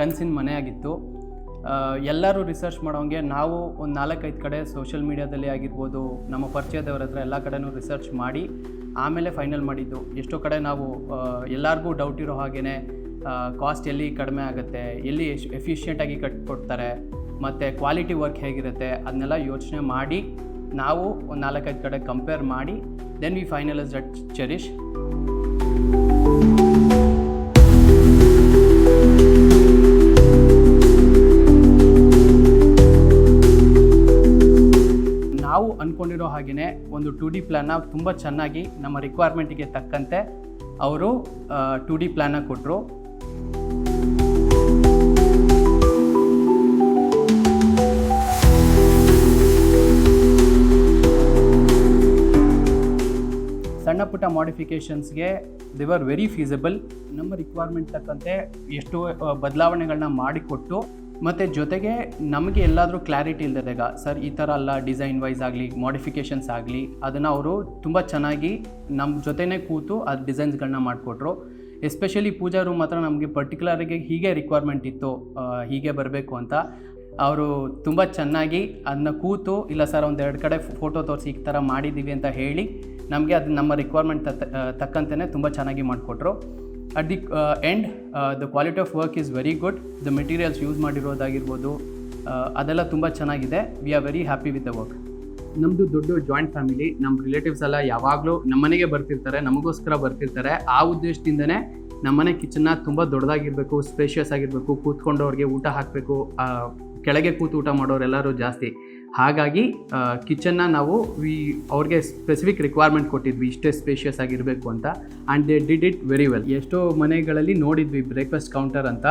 ಕನಸಿನ ಮನೆಯಾಗಿತ್ತು. ಎಲ್ಲರೂ ರಿಸರ್ಚ್ ಮಾಡೋಂಗೆ ನಾವು ಒಂದು 4-5 ಕಡೆ ಸೋಷಿಯಲ್ ಮೀಡಿಯಾದಲ್ಲಿ ಆಗಿರ್ಬೋದು, ನಮ್ಮ ಪರಿಚಯದವ್ರ ಹತ್ರ ಎಲ್ಲ ಕಡೆನೂ ರಿಸರ್ಚ್ ಮಾಡಿ ಆಮೇಲೆ ಫೈನಲ್ ಮಾಡಿದ್ದು. ಎಷ್ಟೋ ಕಡೆ ನಾವು ಎಲ್ಲರಿಗೂ ಡೌಟ್ ಇರೋ ಹಾಗೇ ಕಾಸ್ಟ್ ಎಲ್ಲಿ ಕಡಿಮೆ ಆಗುತ್ತೆ, ಎಲ್ಲಿ ಎಫಿಷಿಯೆಂಟಾಗಿ ಕಟ್ಕೊಡ್ತಾರೆ, ಮತ್ತು ಕ್ವಾಲಿಟಿ ವರ್ಕ್ ಹೇಗಿರುತ್ತೆ ಅದನ್ನೆಲ್ಲ ಯೋಚನೆ ಮಾಡಿ ನಾವು ಒಂದು 4-5 ಕಡೆ ಕಂಪೇರ್ ಮಾಡಿ then we finalised at Cherish. ನಾವು ಅಂದ್ಕೊಂಡಿರೋ ಹಾಗೆಯೇ ಒಂದು 2D ಪ್ಲ್ಯಾನ್ನ ತುಂಬ ಚೆನ್ನಾಗಿ ನಮ್ಮ ರಿಕ್ವೈರ್ಮೆಂಟಿಗೆ ತಕ್ಕಂತೆ ಅವರು 2D ಪ್ಲ್ಯಾನ್ನ ಕೊಟ್ಟರು. ಸಣ್ಣ ಪುಟ್ಟ ಮಾಡಿಫಿಕೇಷನ್ಸ್ಗೆ ದೇ ವರ್ ವೆರಿ ಫೀಸಿಬಲ್. ನಮ್ಮ ರಿಕ್ವೈರ್ಮೆಂಟ್ ತಕ್ಕಂತೆ ಎಷ್ಟೋ ಬದಲಾವಣೆಗಳನ್ನ ಮಾಡಿಕೊಟ್ಟು, ಮತ್ತು ಜೊತೆಗೆ ನಮಗೆ ಎಲ್ಲಾದರೂ ಕ್ಲಾರಿಟಿ ಇಲ್ಲದಾಗ ಸರ್ ಈ ಥರ ಅಲ್ಲ, ಡಿಸೈನ್ ವೈಸ್ ಆಗಲಿ ಮಾಡಿಫಿಕೇಷನ್ಸ್ ಆಗಲಿ ಅದನ್ನು ಅವರು ತುಂಬ ಚೆನ್ನಾಗಿ ನಮ್ಮ ಜೊತೆನೇ ಕೂತು ಅದು ಡಿಸೈನ್ಸ್ಗಳನ್ನ ಮಾಡಿಕೊಟ್ರು. ಎಸ್ಪೆಷಲಿ ಪೂಜಾ ರೂಮ್ ಮಾತ್ರ ನಮಗೆ ಪರ್ಟಿಕ್ಯುಲರಾಗಿ ಹೀಗೆ ರಿಕ್ವೈರ್ಮೆಂಟ್ ಇತ್ತು, ಹೀಗೆ ಬರಬೇಕು ಅಂತ ಅವರು ತುಂಬ ಚೆನ್ನಾಗಿ ಅದನ್ನ ಕೂತು, ಇಲ್ಲ ಸರ್ ಒಂದೆರಡು ಕಡೆ ಫೋಟೋ ತೋರಿಸಿ ಈ ಥರ ಮಾಡಿದ್ದೀವಿ ಅಂತ ಹೇಳಿ ನಮಗೆ ಅದು ನಮ್ಮ ರಿಕ್ವೈರ್ಮೆಂಟ್ ತಕ್ಕಂತೆಯೇ ತುಂಬ ಚೆನ್ನಾಗಿ ಮಾಡಿಕೊಟ್ರು. At the end the quality of work is very good. The materials use ಮಾಡಿರೋದಾಗಿರ್ಬೋದು ಅದೆಲ್ಲ ತುಂಬ ಚೆನ್ನಾಗಿದೆ. We are very happy with the work. ನಮ್ಮದು ದೊಡ್ಡ ಜಾಯಿಂಟ್ ಫ್ಯಾಮಿಲಿ. ನಮ್ಮ ರಿಲೇಟಿವ್ಸ್ ಎಲ್ಲ ಯಾವಾಗಲೂ ನಮ್ಮ ಮನೆಗೆ ಬರ್ತಿರ್ತಾರೆ, ನಮಗೋಸ್ಕರ ಬರ್ತಿರ್ತಾರೆ. ಆ ಉದ್ದೇಶದಿಂದನೇ ನಮ್ಮನೆ ಕಿಚನ್ನ ತುಂಬ ದೊಡ್ಡದಾಗಿರಬೇಕು, ಸ್ಪೇಷಿಯಸ್ ಆಗಿರಬೇಕು, ಕೂತ್ಕೊಂಡವ್ರಿಗೆ ಊಟ ಹಾಕಬೇಕು, ಕೆಳಗೆ ಕೂತು ಊಟ ಮಾಡೋರೆಲ್ಲರೂ ಜಾಸ್ತಿ. ಹಾಗಾಗಿ ಕಿಚನ್ನ ನಾವು ಅವ್ರಿಗೆ ಸ್ಪೆಸಿಫಿಕ್ ರಿಕ್ವೈರ್ಮೆಂಟ್ ಕೊಟ್ಟಿದ್ವಿ, ಇಷ್ಟೇ ಸ್ಪೇಷಿಯಸ್ ಆಗಿರಬೇಕು ಅಂತ. And they did it very well. ಎಷ್ಟೋ ಮನೆಗಳಲ್ಲಿ ನೋಡಿದ್ವಿ ಬ್ರೇಕ್ಫಾಸ್ಟ್ ಕೌಂಟರ್ ಅಂತ,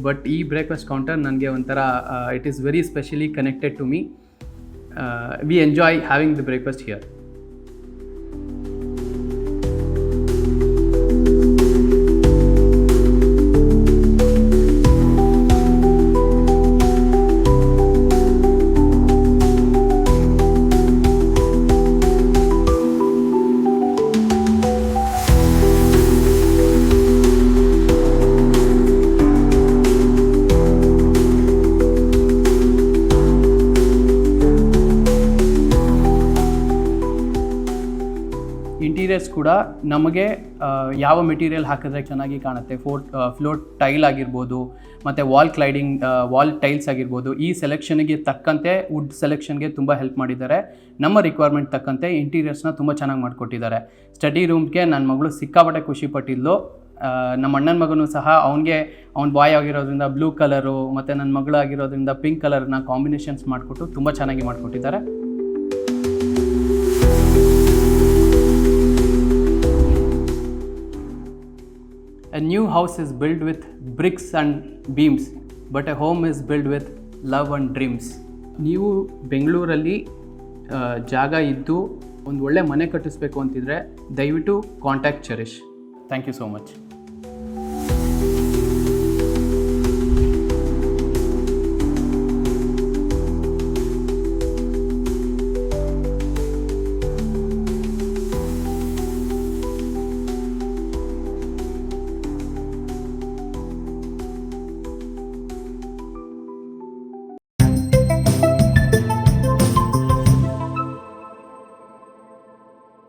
ಬಟ್ ಈ ಬ್ರೇಕ್ಫಾಸ್ಟ್ ಕೌಂಟರ್ ನನಗೆ ಒಂಥರ it is very specially connected to me. We enjoy having the breakfast here. Interiors ಕೂಡ ನಮಗೆ ಯಾವ ಮೆಟೀರಿಯಲ್ ಹಾಕಿದ್ರೆ ಚೆನ್ನಾಗಿ ಕಾಣುತ್ತೆ, ಫ್ಲೋರ್ ಟೈಲ್ ಆಗಿರ್ಬೋದು, ಮತ್ತು ವಾಲ್ ಟೈಲ್ಸ್ ಆಗಿರ್ಬೋದು, ಈ ಸೆಲೆಕ್ಷನ್ಗೆ ತಕ್ಕಂತೆ ವುಡ್ ಸೆಲೆಕ್ಷನ್ಗೆ ತುಂಬ ಹೆಲ್ಪ್ ಮಾಡಿದ್ದಾರೆ. ನಮ್ಮ ರಿಕ್ವೈರ್ಮೆಂಟ್ ತಕ್ಕಂತೆ ಇಂಟೀರಿಯರ್ಸ್ನ ತುಂಬ ಚೆನ್ನಾಗಿ ಮಾಡಿಕೊಟ್ಟಿದ್ದಾರೆ. ಸ್ಟಡಿ ರೂಮ್ಗೆ ನನ್ನ ಮಗಳು ಸಿಕ್ಕಾಪಟ್ಟೆ ಖುಷಿ ಪಟ್ಟಿದ್ಲು. ನಮ್ಮ ಅಣ್ಣನ ಮಗನೂ ಸಹ ಅವ್ನ ಬಾಯ್ ಆಗಿರೋದ್ರಿಂದ ಬ್ಲೂ ಕಲರು ಮತ್ತು ನನ್ನ ಮಗಳು ಆಗಿರೋದ್ರಿಂದ ಪಿಂಕ್ ಕಲರ್ನ ಕಾಂಬಿನೇಷನ್ಸ್ ಮಾಡಿಕೊಟ್ಟು ತುಂಬ ಚೆನ್ನಾಗಿ ಮಾಡಿಕೊಟ್ಟಿದ್ದಾರೆ. A new house is built with bricks and beams, but a home is built with love and dreams. ನೀವು ಬೆಂಗಳೂರಲ್ಲಿ ಜಾಗ ಇದ್ದು ಒಂದು ಒಳ್ಳೆ ಮನೆ ಕಟ್ಟಿಸ್ಬೇಕು ಅಂತಿದ್ರೆ ದಯವಿಟ್ಟು contact Cherish. Thank you so much.